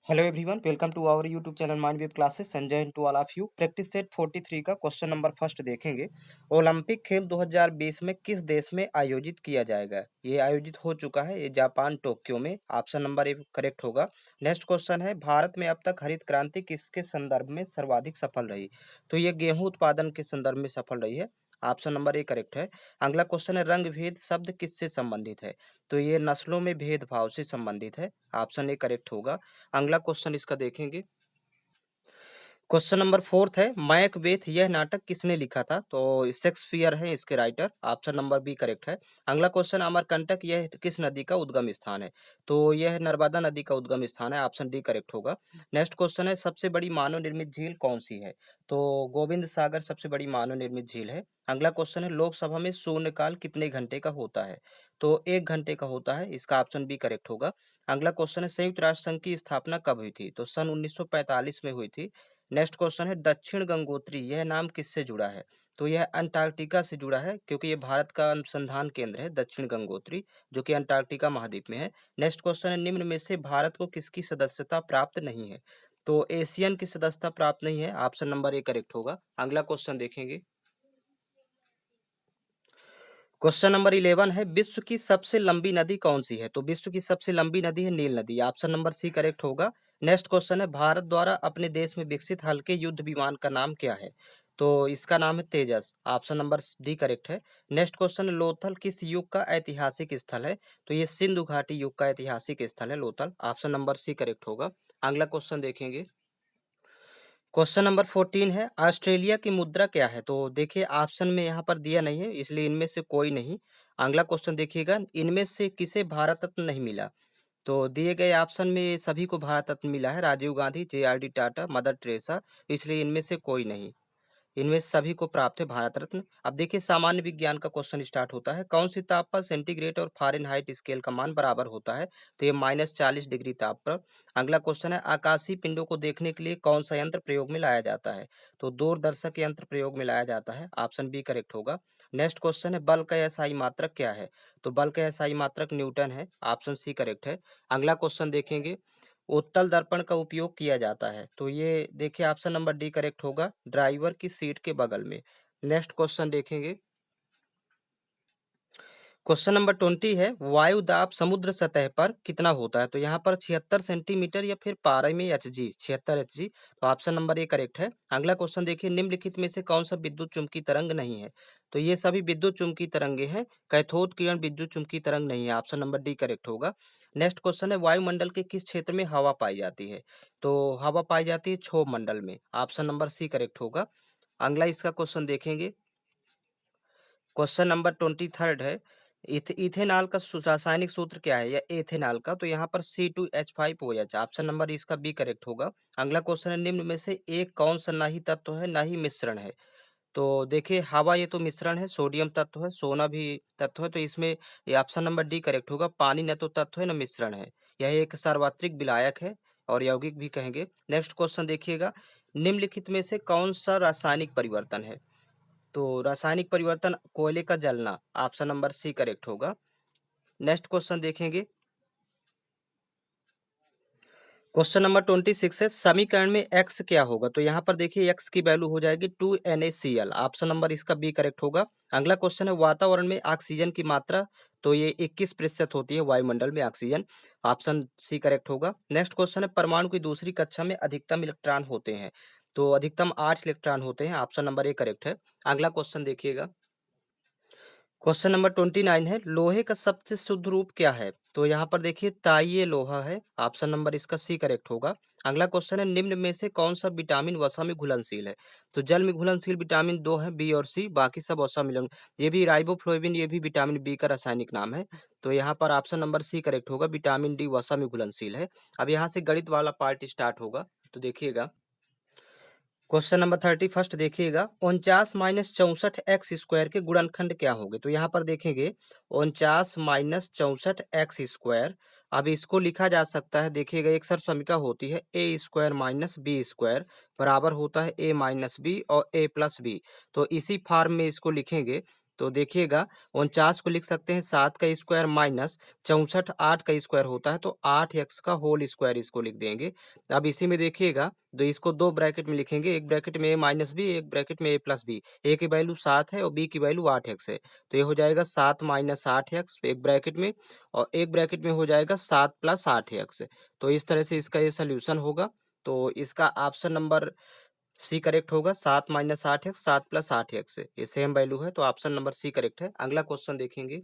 Hello everyone, welcome to our YouTube channel mind wave classes. Sanjay to all of you. Practice set 43 का question number first देखेंगे। Olympic खेल 2020 में किस देश में आयोजित किया जाएगा? ये आयोजित हो चुका है, ये जापान टोक्यो में। ऑप्शन नंबर ए करेक्ट होगा। नेक्स्ट क्वेश्चन है, भारत में अब तक हरित क्रांति किसके संदर्भ में सर्वाधिक सफल रही? तो ये गेहूं उत्पादन के संदर्भ में सफल रही है। ऑप्शन नंबर ए करेक्ट है। अगला क्वेश्चन है, रंग भेद शब्द किससे संबंधित है? तो ये नस्लों में भेदभाव से संबंधित है। ऑप्शन ए करेक्ट होगा। अगला क्वेश्चन इसका देखेंगे। क्वेश्चन नंबर फोर्थ है, मैकबेथ यह नाटक किसने लिखा था? तो शेक्सपियर है इसके writer. Option number B correct है। अगला क्वेश्चन, अमरकंटक यह किस नदी का उद्गम स्थान है? तो यह नर्मदा नदी का उद्गम स्थान है। ऑप्शन डी करेक्ट होगा। नेक्स्ट क्वेश्चन है, सबसे बड़ी मानव निर्मित झील कौन सी है? तो गोविंद सागर सबसे बड़ी मानव निर्मित झील है। अगला क्वेश्चन है, लोकसभा में शून्यकाल कितने घंटे का होता है? तो 1 घंटे का होता है। इसका ऑप्शन बी करेक्ट होगा। अगला क्वेश्चन है, संयुक्त राष्ट्र संघ की स्थापना कब हुई थी? तो सन 1945 में हुई थी। नेक्स्ट क्वेश्चन है, दक्षिण गंगोत्री यह नाम किससे जुड़ा है? तो यह अंटार्कटिका से जुड़ा है, क्योंकि ये भारत का अनुसंधान केंद्र है दक्षिण गंगोत्री, जो कि अंटार्कटिका महाद्वीप में है। नेक्स्ट क्वेश्चन है, निम्न में से भारत को किसकी सदस्यता प्राप्त नहीं है? तो एशियन की सदस्यता प्राप्त नहीं है। ऑप्शन नंबर ए करेक्ट होगा। अगला क्वेश्चन देखेंगे। क्वेश्चन नंबर 11 है, विश्व की सबसे लंबी नदी कौन सी है? तो विश्व की सबसे लंबी नदी है नील नदी। ऑप्शन नंबर सी करेक्ट होगा। नेक्स्ट क्वेश्चन है, भारत द्वारा अपने देश में विकसित हल्के युद्ध विमान का नाम क्या है? तो इसका नाम है तेजस। ऑप्शन नंबर डी करेक्ट है। नेक्स्ट क्वेश्चन है, लोथल किस युग का ऐतिहासिक स्थल है? तो ये सिंधु घाटी युग का ऐतिहासिक स्थल है Lothal. Option number C correct होगा। अगला क्वेश्चन देखेंगे। क्वेश्चन नंबर 14 है, ऑस्ट्रेलिया की मुद्रा क्या है? तो देखिए ऑप्शन में यहाँ पर दिया नहीं है, इसलिए इनमें से कोई नहीं। अगला क्वेश्चन देखिएगा, इनमें से किसे भारत रत्न नहीं मिला? तो दिए गए ऑप्शन में सभी को भारत रत्न मिला है, राजीव गांधी, जे.आर.डी. टाटा, मदर टेरेसा, इसलिए इनमें से कोई नहीं। इनमें सभी को प्राप्त है भारत रत्न। अब देखिए सामान्य विज्ञान का क्वेश्चन स्टार्ट होता है, कौन सी ताप पर सेंटीग्रेड और फ़ारेनहाइट स्केल का मान बराबर होता है? तो ये -40 डिग्री ताप पर। अगला क्वेश्चन है, आकाशीय पिंडों को देखने के लिए कौन सा यंत्र प्रयोग में लाया जाता है? तो दूरदर्शक यंत्र प्रयोग में लाया जाता है। ऑप्शन बी करेक्ट होगा। नेक्स्ट क्वेश्चन है, बल का एसआई मात्रक क्या है? तो बल का एसआई मात्रक न्यूटन है। ऑप्शन सी करेक्ट है। अगला क्वेश्चन देखेंगे, उत्तल दर्पण का उपयोग किया जाता है? तो ये देखिए ऑप्शन नंबर डी करेक्ट होगा, ड्राइवर की सीट के बगल में। नेक्स्ट क्वेश्चन देखेंगे। क्वेश्चन नंबर 20 है, वायु दाब समुद्र सतह पर कितना होता है? तो यहाँ पर 76 सेंटीमीटर या फिर पारे में एचजी, 76 एचजी। तो ऑप्शन नंबर ए करेक्ट है। अगला क्वेश्चन देखिए, निम्नलिखित में से कौन सा विद्युत चुम्बकीय तरंग नहीं है? तो ये सभी विद्युत चुम्बकीय तरंगे हैं, कैथोड किरण विद्युत चुम्बकीय तरंग नहीं है। ऑप्शन नंबर डी करेक्ट होगा। नेक्स्ट क्वेश्चन है, वायुमंडल के किस क्षेत्र में हवा पाई जाती है? तो हवा पाई जाती है क्षोभ मंडल में। ऑप्शन नंबर सी करेक्ट होगा। अगला इसका क्वेश्चन देखेंगे। क्वेश्चन नंबर 23 है, इथेनॉल का रासायनिक सूत्र क्या है, या एथेनॉल का? तो यहाँ पर C2H5OH। ऑप्शन नंबर इसका बी करेक्ट होगा। अगला क्वेश्चन है, निम्न में से एक कौन सा ना ही तत्व है ना ही मिश्रण है? तो देखिए हवा ये तो मिश्रण है, सोडियम तत्व है, सोना भी तत्व है, तो इसमें ये ऑप्शन नंबर डी करेक्ट होगा। पानी न तो तत्व है न मिश्रण है, यह एक सार्वत्रिक विलायक है और यौगिक भी कहेंगे। नेक्स्ट क्वेश्चन देखिएगा, निम्नलिखित में से कौन सा रासायनिक परिवर्तन है? तो रासायनिक परिवर्तन कोयले का जलना। ऑप्शन नंबर सी करेक्ट होगा। नेक्स्ट क्वेश्चन देखेंगे। क्वेश्चन नंबर 26 है, समीकरण में x क्या होगा? तो यहाँ पर देखिए x की वैल्यू हो जाएगी 2NaCl। ऑप्शन नंबर इसका बी करेक्ट होगा। अगला क्वेश्चन है, वातावरण में ऑक्सीजन की मात्रा? तो ये 21% होती है वायुमंडल में ऑक्सीजन। ऑप्शन सी करेक्ट होगा। नेक्स्ट क्वेश्चन है, परमाणु की दूसरी कक्षा में अधिकतम इलेक्ट्रॉन होते हैं? तो अधिकतम 8 इलेक्ट्रॉन होते हैं। ऑप्शन नंबर ए करेक्ट है। अगला क्वेश्चन देखिएगा। क्वेश्चन नंबर 29 है, लोहे का सबसे शुद्ध रूप क्या है? तो यहाँ पर देखिए ताइये लोहा है। ऑप्शन नंबर इसका सी करेक्ट होगा। अगला क्वेश्चन है, निम्न में से कौन सा विटामिन वसा में घुलनशील है? तो जल में घुलनशील विटामिन दो है, बी और सी, बाकी सब वसा मिलन। ये भी राइबोफ्लोविन, ये भी विटामिन बी का रासायनिक नाम है। तो यहाँ पर ऑप्शन नंबर सी करेक्ट होगा, विटामिन डी वसा में घुलनशील है। अब यहाँ से गणित वाला पार्ट स्टार्ट होगा, तो देखिएगा। क्वेश्चन नंबर 31 देखिएगा, 49 - 64 x² के गुणनखंड क्या होंगे? तो यहाँ पर देखेंगे 49 - 64 x²। अब इसको लिखा जा सकता है, देखिएगा एक सर समीका होती है, a² - b² बराबर होता है a - b और a + b। तो इसी फॉर्म में इसको लिखेंगे। तो देखिएगा 49 को लिख सकते हैं 7 का स्क्वायर माइनस 64 8 का स्क्वायर होता है, तो 8x का होल स्क्वायर इसको लिख देंगे। अब इसी में देखिएगा तो इसको दो ब्रैकेट में लिखेंगे, एक ब्रैकेट में a माइनस बी, एक ब्रैकेट में a प्लस बी। a की वैल्यू 7 है और b की वैल्यू 8x है, तो ये हो जाएगा 7 माइनस 8x एक ब्रैकेट में, और एक ब्रैकेट में हो जाएगा 7 प्लस 8x। तो इस तरह से इसका ये सोल्यूशन होगा। तो इसका ऑप्शन नंबर सी करेक्ट होगा। 7 माइनस 8x 7 प्लस 8x, ये सेम वैल्यू है, तो ऑप्शन नंबर सी करेक्ट है। अगला क्वेश्चन देखेंगे।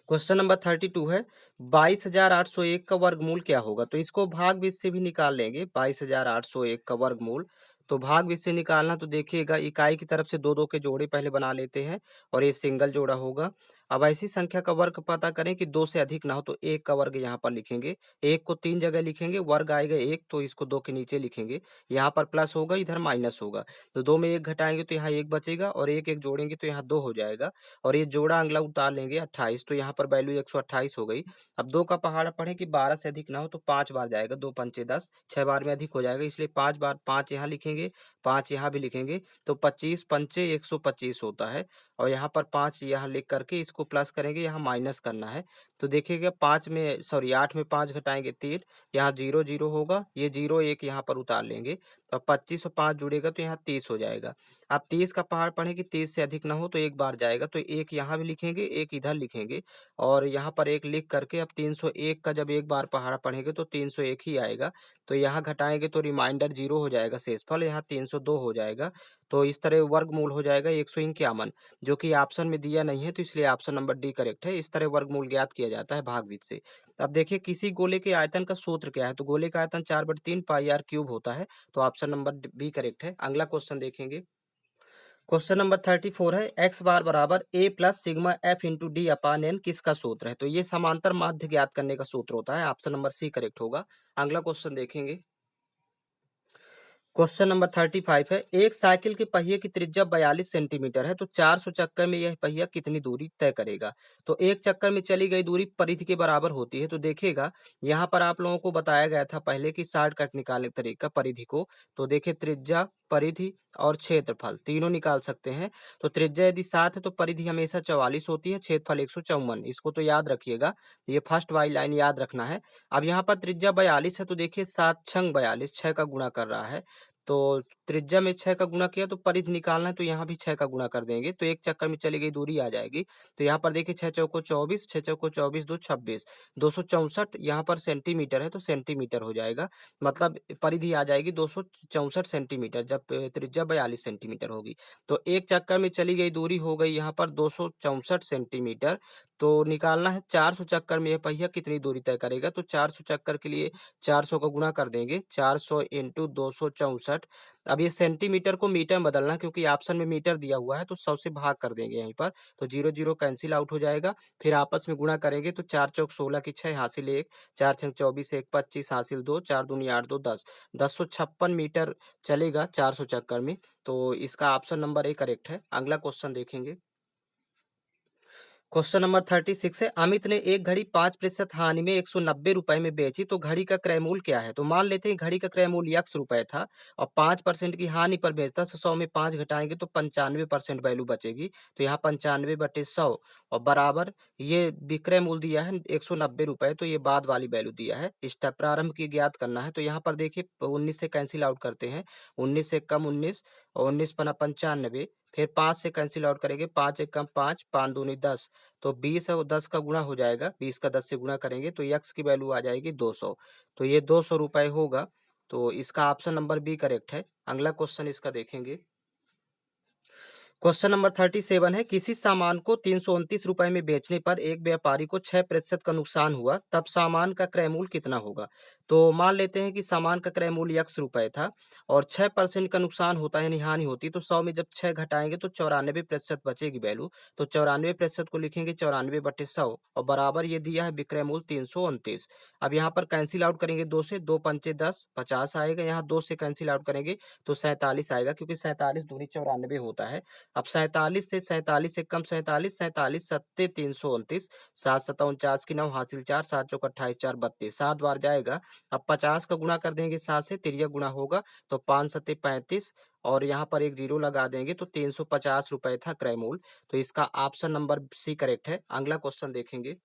क्वेश्चन नंबर 32 है 22,801 का वर्गमूल क्या होगा। तो इसको भाग बीज से भी निकाल लेंगे। 22,801 का वर्गमूल, तो भाग बीज से निकालना तो देखिएगा इकाई की तरफ से दो दो के जोड़े पहले बना लेते हैं और ये सिंगल जोड़ा होगा। अब ऐसी संख्या का वर्ग पता करें कि दो से अधिक ना हो, तो एक का वर्ग यहाँ पर लिखेंगे। एक को तीन जगह लिखेंगे, वर्ग आएगा एक, तो इसको दो के नीचे लिखेंगे। यहाँ पर प्लस होगा, इधर माइनस होगा, तो दो में एक घटाएंगे तो यहाँ एक बचेगा, और एक एक जोड़ेंगे तो यहाँ दो हो जाएगा, और ये जोड़ा अगला उतार लेंगे 28, तो यहाँ पर वैल्यू 128 हो गई। अब दो का पहाड़ा पढ़े कि 12 से अधिक ना हो, तो 5 बार जाएगा, 2 पंचे 10, 6 बार में अधिक हो जाएगा, इसलिए 5 बार 5 यहाँ लिखेंगे, 5 यहाँ भी लिखेंगे, तो 25 पंचे 125 होता है। और यहाँ पर 5 यहाँ लिख करके इसको प्लस करेंगे, यहाँ माइनस करना है। तो देखिएगा 5 में सॉरी 8 में 5 घटाएंगे 3, यहाँ 0 0 होगा, ये 0 1 यहाँ पर उतार लेंगे, तो 25 और 5 जुड़ेगा तो यहाँ 30 हो जाएगा। आप 30 का पहाड़ पढ़े कि 30 से अधिक ना हो, तो एक बार जाएगा, तो एक यहाँ भी लिखेंगे, एक इधर लिखेंगे, और यहाँ पर एक लिख करके अब 301 का जब एक बार पहाड़ा पढ़ेंगे तो 301 ही आएगा। तो यहाँ घटाएंगे तो रिमाइंडर 0 हो जाएगा, शेषफल यहाँ 302 हो जाएगा। तो इस तरह वर्गमूल हो जाएगा 151, जो कि ऑप्शन में दिया नहीं है, तो इसलिए ऑप्शन नंबर डी करेक्ट है। इस तरह वर्गमूल ज्ञात किया जाता है भागविद से। अब देखिए किसी गोले के आयतन का सूत्र क्या है। तो गोले का आयतन 4/3 पाई आर क्यूब होता है, तो ऑप्शन नंबर बी करेक्ट है। अगला क्वेश्चन देखेंगे। क्वेश्चन नंबर 34 है एक्स बार बराबर A plus sigma F into D upon N किसका सूत्र है। तो ये समांतर माध्य ज्ञात करने का सूत्र होता है, ऑप्शन नंबर सी करेक्ट होगा। अगला क्वेश्चन देखेंगे। क्वेश्चन नंबर 35 है एक साइकिल के पहिए की त्रिज्या 42 सेंटीमीटर है, तो 400 चक्कर में यह पहिया कितनी दूरी तय करेगा। तो एक चक्कर में चली गई दूरी परिधि के बराबर होती है। तो देखिएगा यहाँ पर आप लोगों को बताया गया था पहले कि शॉर्टकट निकालने का तरीका परिधि को। तो देखिए त्रिज्या, परिधि और क्षेत्रफल तीनों निकाल सकते हैं। तो त्रिज्या यदि 7 है तो परिधि हमेशा 44 होती है, क्षेत्रफल 154। इसको तो याद रखिएगा, ये फर्स्ट वाली लाइन याद रखना है। अब यहाँ पर त्रिज्या 42 है, तो देखिए 7 छंग 42, 6 का गुणा कर रहा है। तो त्रिज्या में 6 का गुणा किया, तो परिधि निकालना है, तो यहाँ भी 6 का गुणा कर देंगे, तो एक चक्कर में चली गई दूरी आ जाएगी। तो यहाँ पर देखिए 6 चौको 24, 6 चौको 24 2 26, 264 यहाँ पर सेंटीमीटर है, तो सेंटीमीटर हो जाएगा। मतलब परिधि आ जाएगी 264 सेंटीमीटर, जब त्रिज्या 42 सेंटीमीटर होगी। तो एक चक्कर में चली गई दूरी हो गई यहाँ पर 264 सेंटीमीटर। तो निकालना है 400 चक्कर में यह पहिया कितनी दूरी तय करेगा। तो 400 चक्कर के लिए 400 का गुणा कर देंगे, 400 इंटू 264। अब ये सेंटीमीटर को मीटर में बदलना, क्योंकि ऑप्शन में मीटर दिया हुआ है, तो 100 से भाग कर देंगे यहीं पर, तो 0 0 कैंसिल आउट हो जाएगा। फिर आपस में गुणा करेंगे, तो 4 चौक 16 की 6 हासिल 1, 4 छंग 24 1 25 हासिल 2, 4 दूनी 8 2 10, 1056 मीटर चलेगा 400 चक्कर में। तो इसका ऑप्शन नंबर ए करेक्ट है। अगला क्वेश्चन देखेंगे। क्वेश्चन नंबर 36 है अमित ने एक घड़ी 5% हानि में 190 रुपए में बेची, तो घड़ी का क्रय मूल्य क्या है। तो मान लेते हैं घड़ी का क्रय मूल्य ₹1 था और 5% की हानि पर बेचता, तो 100 में 5 घटाएंगे तो 95% वैल्यू बचेगी। तो यहाँ 95/100 और बराबर ये विक्रय मूल्य दिया है 190 रुपए, तो ये बाद वाली वैल्यू दिया है। स्टेप प्रारंभ की ज्ञात करना है, तो यहाँ पर देखिए 19 से कैंसिल आउट करते हैं, 19 से कम 19 और 19 पना 95, फिर 5 से कैंसिल आउट करेंगे, 5 एक कम 5, 5 दूनी 10, तो 20 और 10 का गुणा हो जाएगा, 20 का 10 से गुणा करेंगे तो यक्स की वैल्यू आ जाएगी 200। तो ये 200 रुपए होगा। तो इसका ऑप्शन नंबर बी करेक्ट है। अगला क्वेश्चन इसका देखेंगे। क्वेश्चन नंबर 37 है किसी सामान को 329 रुपए में बेचने पर एक व्यापारी को 6% का नुकसान हुआ, तब सामान का क्रय मूल्य कितना होगा। तो मान लेते हैं कि सामान का क्रय मूल्य ₹1 था और 6% का नुकसान होता है यानी हानि होती है, तो 100 में जब 6 घटाएंगे तो 94% बचेगी वैल्यू। तो 94% को लिखेंगे 94/100 और बराबर ये दिया है विक्रय मूल्य 329। अब यहाँ पर कैंसिल आउट करेंगे, 2 से 2 पंचे 10, 50 आएगा, यहाँ 2 से कैंसिल आउट करेंगे तो 47 आएगा, क्योंकि 47 दूनी 94 होता है। अब 47 से 47 से कम 47, 47 सत्ते 329, 7 सत्ता 49 की 9 हासिल 4, 7 चौक 28, 4 32, 7 बार जाएगा। अब 50 का गुणा कर देंगे 7 से, तिरिया गुणा होगा तो 5 सत्ते 35 और यहाँ पर एक जीरो लगा देंगे तो 350 रुपए था क्रय मूल्य। तो इसका ऑप्शन नंबर सी करेक्ट है। अगला क्वेश्चन देखेंगे।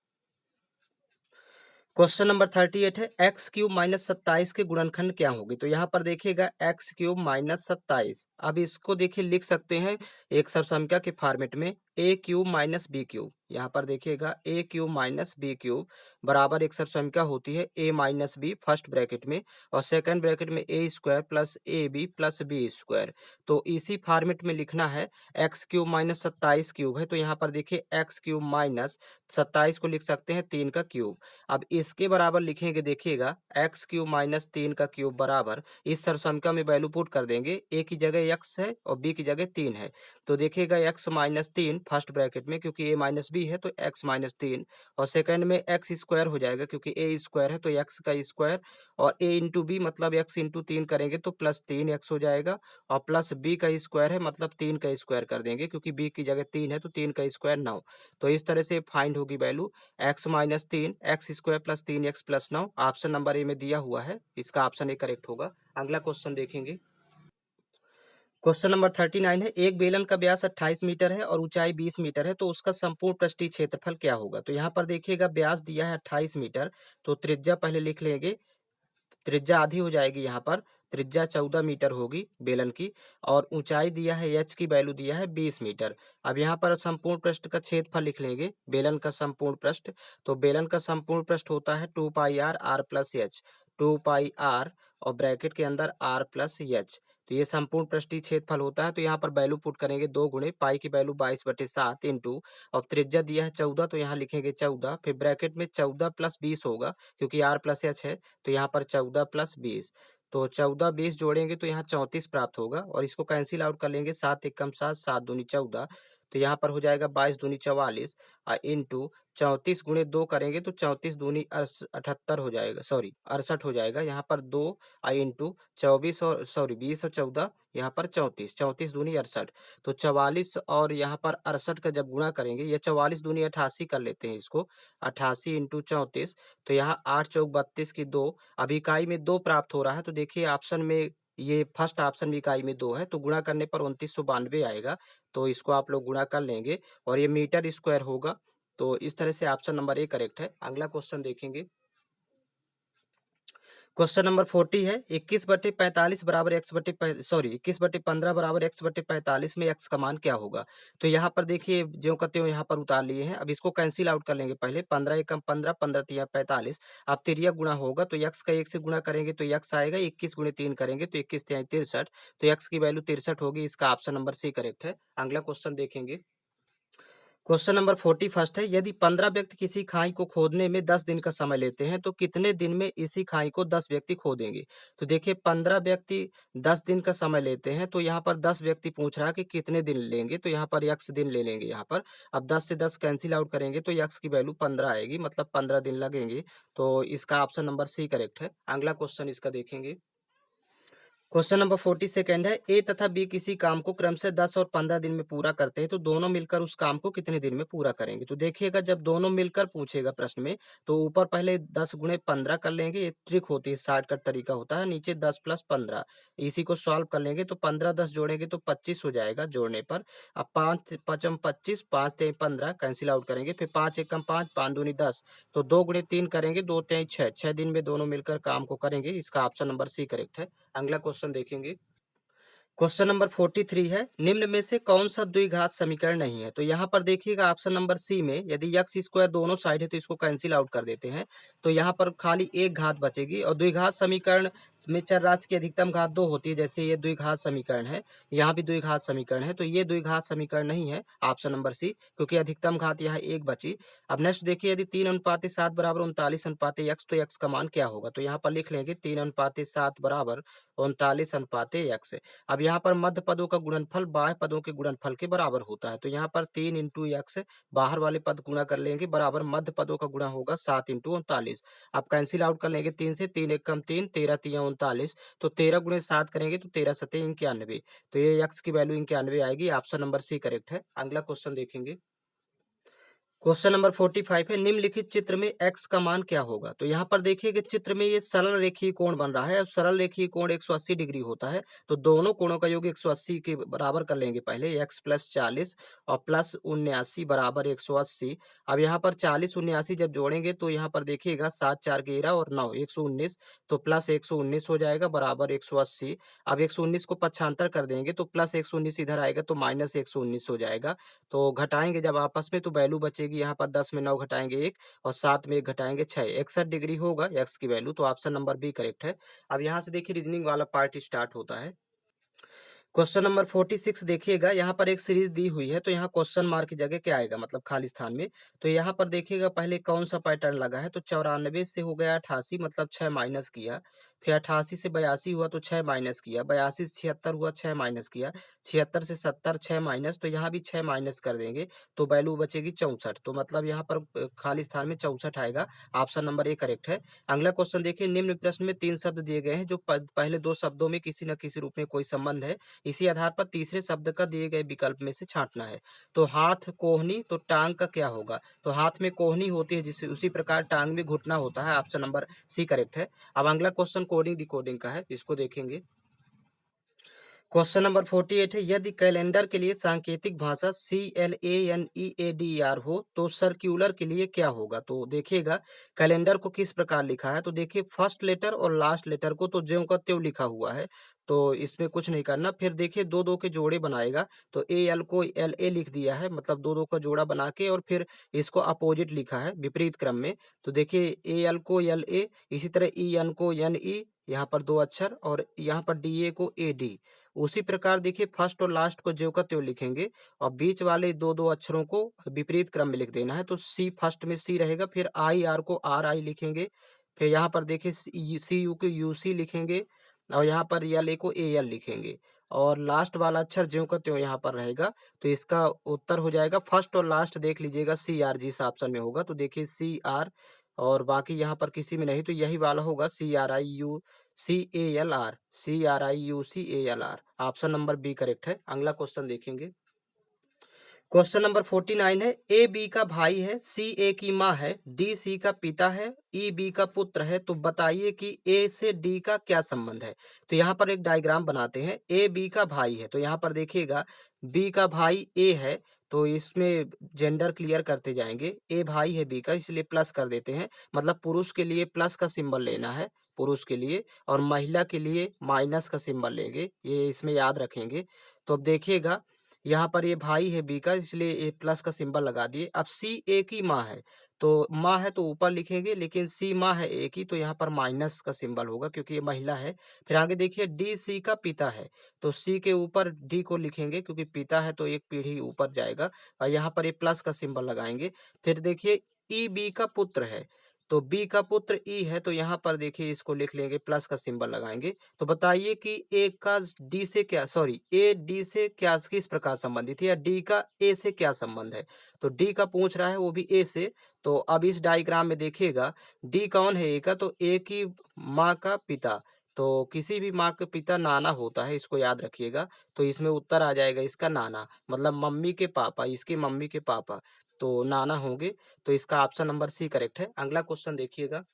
क्वेश्चन नंबर 38 है एक्स क्यूब माइनस 27 के गुणनखंड क्या होगी। तो यहाँ पर देखिएगा एक्स क्यूब माइनस 27। अब इसको देखिए लिख सकते हैं एक सरसंख्या के फॉर्मेट में A cube minus B cube. यहाँ पर देखिएगा A cube minus B cube बराबर एक सरसंख्या होती है A minus B first bracket में और सेकंड ब्रैकेट में A square plus A B plus B square. तो इसी फॉर्मेट में लिखना है। एक्स क्यूब माइनस 27 क्यूब है तो यहाँ पर देखिए एक्स क्यूब माइनस 27 को लिख सकते हैं 3 का क्यूब। अब इसके बराबर लिखेंगे देखिएगा एक्स क्यूब माइनस 3 का क्यूब बराबर इस सरसंख्या में वैल्यू पुट कर देंगे। ए की जगह एक्स है और बी की जगह 3 है तो देखिएगा एक्स माइनस 3 फर्स्ट ब्रैकेट में क्योंकि ए माइनस बी है तो एक्स माइनस 3 और सेकंड में एक्स स्क्वायर हो जाएगा क्योंकि ए स्क्वायर है तो एक्स का स्क्वायर और ए इंटू बी मतलब एक्स इंटू 3 करेंगे तो प्लस 3 एक्स हो जाएगा और प्लस बी का स्क्वायर है मतलब 3 का स्क्वायर कर देंगे क्योंकि बी की जगह 3 है तो 3 का स्क्वायर 9। तो इस तरह से फाइंड होगी value x minus 3 x square plus 3 x plus 9। Option number A में दिया हुआ है, इसका ऑप्शन ए करेक्ट होगा। अगला क्वेश्चन देखेंगे। क्वेश्चन नंबर 39 है एक बेलन का व्यास 28 मीटर है और ऊंचाई 20 मीटर है तो उसका संपूर्ण पृष्ठीय क्षेत्रफल क्या होगा। तो यहाँ पर देखिएगा व्यास दिया है 28 मीटर तो त्रिज्या पहले लिख लेंगे। त्रिज्या आधी हो जाएगी यहाँ पर, त्रिज्या 14 मीटर होगी बेलन की और ऊंचाई दिया है एच की वैल्यू दिया है 20 मीटर। अब यहाँ पर संपूर्ण पृष्ठ का क्षेत्रफल लिख लेंगे बेलन का संपूर्ण पृष्ठ। तो बेलन का संपूर्ण पृष्ठ होता है 2 pi R R plus H, 2 pi R और ब्रैकेट के अंदर आर प्लस एच। तो ये संपूर्ण पृष्ठीय क्षेत्रफल होता है तो यहाँ पर वैल्यू पुट करेंगे 2 गुणे पाई की वैल्यू 22/7 इंटू और त्रिज्या दिया है 14 तो यहाँ लिखेंगे 14 फिर ब्रैकेट में 14 प्लस 20 होगा क्योंकि आर प्लस एच है तो यहाँ पर 14 प्लस 20 तो 14 20 जोड़ेंगे तो यहाँ 34 प्राप्त होगा और इसको कैंसिल आउट कर लेंगे 7 एकम 7 7 दूनी 14 तो यहाँ पर हो जाएगा 22 दूनी 44 इंटू 34 गुणे 2 करेंगे तो 34 दूनी 78 हो जाएगा, सॉरी 68 हो जाएगा। यहाँ पर 2 इंटू 24 और सॉरी 20 और 14 यहाँ पर 34, 34 दूनी 68 तो 44 और यहाँ पर 68 का जब गुणा करेंगे ये 44 दूनी 88 कर लेते हैं इसको 88 इंटू 34 तो यहाँ 8 चौक 32 की 2 अब इकाई में 2 प्राप्त हो रहा है तो देखिए ऑप्शन में ये फर्स्ट ऑप्शन में इकाई में 2 है तो गुणा करने पर 2992 आएगा। तो इसको आप लोग गुणा कर लेंगे और ये मीटर स्क्वायर होगा। तो इस तरह से ऑप्शन नंबर ए करेक्ट है। अगला क्वेश्चन देखेंगे। क्वेश्चन नंबर 40 है 21/45 बराबर एक्स बटे सॉरी 21/15 बराबर एक्स बटे 45 में एक्स का मान क्या होगा। तो यहाँ पर देखिए जो कहते हो यहाँ पर उतार लिए हैं। अब इसको कैंसिल आउट कर लेंगे पहले 15 एकम 15 15 तिया 45 अब तिरिया गुणा होगा तो एक्स का 1 से गुणा करेंगे तो एक्स आएगा 21 गुणे 3 करेंगे तो 21 तिया 63 तो एक्स की वैल्यू 63 होगी। इसका ऑप्शन नंबर सी करेक्ट है। अगला क्वेश्चन देखेंगे। क्वेश्चन नंबर 41 है यदि 15 व्यक्ति किसी खाई को खोदने में 10 दिन का समय लेते हैं तो कितने दिन में इसी खाई को 10 व्यक्ति खोदेंगे। तो देखिए 15 व्यक्ति 10 दिन का समय लेते हैं तो यहाँ पर 10 व्यक्ति पूछ रहा है कि कितने दिन लेंगे तो यहाँ पर यक्स दिन ले लेंगे। यहाँ पर अब 10 से 10 कैंसिल आउट करेंगे तो यक्स की वैल्यू 15 आएगी मतलब 15 दिन लगेंगे। तो इसका ऑप्शन नंबर सी करेक्ट है। अगला क्वेश्चन इसका देखेंगे। क्वेश्चन नंबर 42 है ए तथा बी किसी काम को क्रमशः 10 और 15 दिन में पूरा करते हैं तो दोनों मिलकर उस काम को कितने दिन में पूरा करेंगे। तो देखिएगा जब दोनों मिलकर पूछेगा प्रश्न में तो ऊपर पहले 10 गुणे 15 कर लेंगे। ये ट्रिक होती है, शॉर्टकट तरीका होता है। नीचे 10 प्लस 15 इसी को सॉल्व कर लेंगे तो 15 10 जोड़ेंगे तो 25 हो जाएगा जोड़ने पर। अब 5 पचम 25 5 तेई 15 कैंसिल आउट करेंगे फिर 5 एकम 5 5 दूनी 10 तो 2 गुणे 3 करेंगे 2 तेई 6 6 दिन में दोनों मिलकर काम को करेंगे। इसका ऑप्शन नंबर सी करेक्ट है। अगला क्वेश्चन देखेंगे। क्वेश्चन नंबर 43 है निम्न में से कौन सा द्विघात समीकरण नहीं है। तो यहाँ पर देखिएगा ऑप्शन नंबर सी में यदि एक्स स्क्वायर दोनों साइड है तो इसको कैंसिल आउट कर देते हैं तो यहाँ पर खाली एक घात बचेगी और द्विघात समीकरण में चर राशि की अधिकतम घात 2 होती है। जैसे ये द्विघात समीकरण है, यहाँ भी द्विघात समीकरण है तो ये द्विघात समीकरण नहीं है ऑप्शन नंबर सी क्योंकि अधिकतम घात यहाँ एक बची। अब नेक्स्ट देखिए यदि 3:7 बराबर 39:x तो x का मान क्या होगा। तो यहाँ पर लिख लेंगे 3:7 बराबर 39:x। अब यहाँ पर मध्य पदों का गुणनफल बाह्य पदों के गुणनफल के बराबर होता है। तो यहाँ पर 3 इंटू एक्स बाहर वाले पद गुणा कर लेंगे बराबर मध्य पदों का गुणा होगा 7 इंटू 39। आप कैंसिल आउट कर लेंगे 3 से, 3 एक कम 3, 13 तिया 39। तो 13 गुणे 7 करेंगे तो 13 सते 91। तो ये एक्स की वैल्यू 91 आएगी। ऑप्शन नंबर सी करेक्ट है। अगला क्वेश्चन देखेंगे। क्वेश्चन नंबर 45 है, निम्नलिखित चित्र में x का मान क्या होगा। तो यहाँ पर देखिए कि चित्र में ये सरल रेखीय कोण बन रहा है। सरल रेखीय कोण 180 डिग्री होता है। तो दोनों कोणों का योग 180 के बराबर कर लेंगे पहले। x प्लस 40 और प्लस 79 बराबर 180। अब यहाँ पर 40 79 जब जोड़ेंगे तो यहाँ पर देखिएगा 7 4 11 और 9 119। तो प्लस 119 हो जाएगा बराबर 180। अब 119 को पक्षांतर कर देंगे तो प्लस 119 इधर आएगा तो माइनस 119 हो जाएगा। तो घटाएंगे जब आपस में तो वैल्यू बचेगी यहाँ पर 10 में 9 घटाएंगे 1 और 7 में 1 घटाएंगे 6, 61 डिग्री होगा एक्स की वैल्यू। तो ऑप्शन नंबर बी करेक्ट है। अब यहाँ से देखिए रीजनिंग वाला पार्ट स्टार्ट होता है। क्वेश्चन नंबर 46 देखिएगा, यहाँ पर एक सीरीज दी हुई है तो यहाँ क्वेश्चन मार्क की जगह क्या आएगा, मतलब खाली स्थान में। तो यहाँ पर देखिएगा पहले कौन सा पैटर्न लगा है। तो 94 से हो गया 88, मतलब 6 माइनस किया। फिर 88 से 82 हुआ तो 6 माइनस किया। 82 से 76 हुआ 6 माइनस किया। 76 से 70 6 माइनस, तो यहाँ भी 6 माइनस कर देंगे तो वैल्यू बचेगी 64। तो मतलब यहाँ पर खाली स्थान में 64 आएगा। ऑप्शन नंबर ए करेक्ट है। अगला क्वेश्चन देखिए, निम्न प्रश्न में 3 शब्द दिए गए हैं जो पहले 2 शब्दों में किसी न किसी रूप में कोई संबंध है। इसी आधार पर तीसरे शब्द का दिए गए विकल्प में से छांटना है। तो हाथ कोहनी, तो टांग का क्या होगा। तो हाथ में कोहनी होती है जिससे उसी प्रकार टांग में घुटना होता है। ऑप्शन नंबर सी करेक्ट है। अब अगला क्वेश्चन कोडिंग डिकोडिंग का है, इसको देखेंगे। क्वेश्चन नंबर 48 है, यदि कैलेंडर के लिए सांकेतिक भाषा CLANEADER हो तो सर्क्यूलर के लिए क्या होगा। तो देखिएगा कैलेंडर को किस प्रकार लिखा है। तो देखिए फर्स्ट लेटर और लास्ट लेटर को तो ज्यों का त्यों लिखा हुआ है, तो इसमें कुछ नहीं करना। फिर देखिए दो दो के जोड़े बनाएगा तो AL को LA लिख दिया है, मतलब दो दो का जोड़ा बना के, और फिर इसको अपोजिट लिखा है विपरीत क्रम में। तो देखिए AL को LA, इसी तरह EN को NE, यहाँ पर 2 अक्षर, और यहाँ पर DA को AD। उसी प्रकार देखिए फर्स्ट और लास्ट को ज्यों का त्यों लिखेंगे और बीच वाले दो दो अक्षरों को विपरीत क्रम में लिख देना है। तो सी फर्स्ट में सी रहेगा, फिर IR को RI लिखेंगे, फिर यहाँ पर देखिए CU को UC लिखेंगे, और यहाँ पर LA को AL लिखेंगे, और लास्ट वाला अक्षर ज्यों का त्यों यहाँ पर रहेगा। तो इसका उत्तर हो जाएगा फर्स्ट और लास्ट देख लीजिएगा CR जिस ऑप्शन में होगा। तो देखिए CR, और बाकी यहाँ पर किसी में नहीं, तो यही वाला होगा CRIUCALR। Option number B correct है। अगला क्वेश्चन देखेंगे। क्वेश्चन नंबर 49 है, ए बी का भाई है, सी ए की माँ है, डी सी का पिता है, ई बी का पुत्र है। तो बताइए कि ए से डी का क्या संबंध है। तो यहाँ पर एक डायग्राम बनाते हैं। ए बी का भाई है तो यहाँ पर देखिएगा बी का भाई ए है, तो इसमें जेंडर क्लियर करते जाएंगे। ए भाई है बी का, इसलिए प्लस कर देते हैं, मतलब पुरुष के लिए प्लस का सिंबल लेना है पुरुष के लिए, और महिला के लिए माइनस का सिंबल लेंगे, ये इसमें याद रखेंगे। तो अब देखिएगा यहाँ पर ये भाई है बी का, इसलिए ए प्लस का सिंबल लगा दिए। अब सी ए की माँ है, तो माँ है तो ऊपर लिखेंगे, लेकिन सी माँ है ए की, तो यहाँ पर माइनस का सिंबल होगा क्योंकि ये महिला है। फिर आगे देखिए डी सी का पिता है, तो सी के ऊपर डी को लिखेंगे क्योंकि पिता है तो एक पीढ़ी ऊपर जाएगा, और यहाँ पर ये प्लस का सिंबल लगाएंगे। फिर देखिए ई बी का पुत्र है, तो बी का पुत्र ई है, तो यहाँ पर देखिए इसको लिख लेंगे, प्लस का सिंबल लगाएंगे। तो बताइए कि ए का डी से क्या, सॉरी ए डी से क्या किस प्रकार संबंधित है, या डी का ए से क्या संबंध है। तो डी का पूछ रहा है वो भी ए से। तो अब इस डायग्राम में देखिएगा डी कौन है, ए का, तो ए की माँ का पिता। तो किसी भी माँ का पिता नाना होता है, इसको याद रखिएगा। तो इसमें उत्तर आ जाएगा इसका नाना, मतलब मम्मी के पापा, इसकी मम्मी के पापा तो नाना होंगे। तो इसका ऑप्शन नंबर सी करेक्ट है। अगला क्वेश्चन देखिएगा।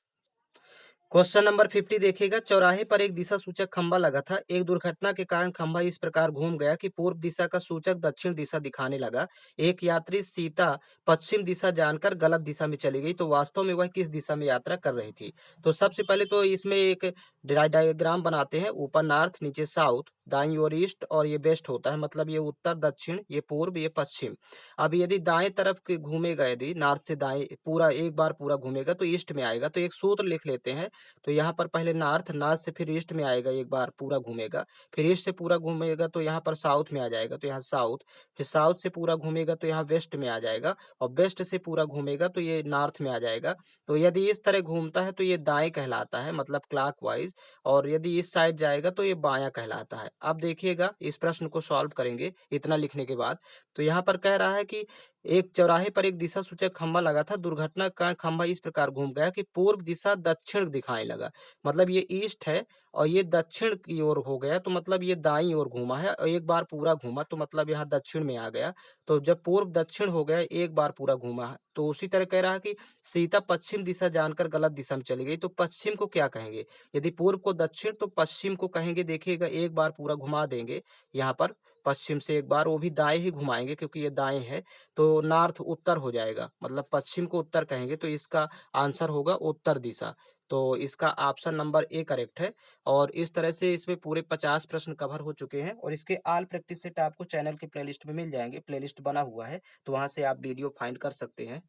क्वेश्चन नंबर 50 देखिएगा, चौराहे पर एक दिशा सूचक खंभा लगा था। एक दुर्घटना के कारण खंभा इस प्रकार घूम गया कि पूर्व दिशा का सूचक दक्षिण दिशा दिखाने लगा। एक यात्री सीता पश्चिम दिशा जानकर गलत दिशा में चली गई, तो वास्तव में वह किस दिशा में यात्रा कर रही थी। तो सबसे पहले तो इसमें एक डायग्राम बनाते हैं। ऊपर नॉर्थ, नीचे साउथ, दाईं ओर ईस्ट, और ये वेस्ट होता है, मतलब ये उत्तर दक्षिण, ये पूर्व, ये पश्चिम। अब यदि दाएं तरफ के घूमेगा, यदि नॉर्थ से दाएं पूरा एक बार पूरा घूमेगा तो ईस्ट में आएगा। तो एक सूत्र लिख लेते हैं। तो यहाँ पर पहले नॉर्थ, नॉर्थ से फिर ईस्ट में आएगा, एक बार पूरा घूमेगा। फिर ईस्ट से पूरा घूमेगा तो यहाँ पर साउथ में आ जाएगा, तो यहाँ साउथ। फिर साउथ से पूरा घूमेगा तो यहाँ वेस्ट में आ जाएगा, और वेस्ट से पूरा घूमेगा तो ये नॉर्थ में आ जाएगा। तो यदि इस तरह घूमता है तो ये दाएं कहलाता है, मतलब क्लॉकवाइज, और यदि इस साइड जाएगा तो ये बायां कहलाता है। अब देखिएगा इस प्रश्न को सॉल्व करेंगे इतना लिखने के बाद। तो यहाँ पर कह रहा है कि एक चौराहे पर एक दिशा सूचक खंभा लगा था, दुर्घटना के कारण खंभा इस प्रकार घूम गया कि पूर्व दिशा दक्षिण दिखाने लगा। मतलब ये ईस्ट है और ये दक्षिण की ओर हो गया, तो मतलब ये दाईं ओर घूमा है और एक बार पूरा घूमा, तो मतलब यहाँ दक्षिण में आ गया। तो जब पूर्व दक्षिण हो गया, एक बार पूरा घूमा है, तो उसी तरह कह रहा है कि सीता पश्चिम दिशा जानकर गलत दिशा में चली गई, तो पश्चिम को क्या कहेंगे? यदि पूर्व को दक्षिण तो पश्चिम को कहेंगे। देखिएगा एक बार पूरा घुमा देंगे यहाँ पर, पश्चिम से एक बार, वो भी दाएं ही घुमाएंगे क्योंकि ये दाएं है, तो नॉर्थ उत्तर हो जाएगा। मतलब पश्चिम को उत्तर कहेंगे, तो इसका आंसर होगा उत्तर दिशा। तो इसका ऑप्शन नंबर ए करेक्ट है। और इस तरह से इसमें पूरे 50 प्रश्न कवर हो चुके हैं और इसके ऑल प्रैक्टिस सेट आपको चैनल के प्लेलिस्ट में मिल जाएंगे। प्लेलिस्ट बना हुआ है, तो वहां से आप वीडियो फाइंड कर सकते हैं।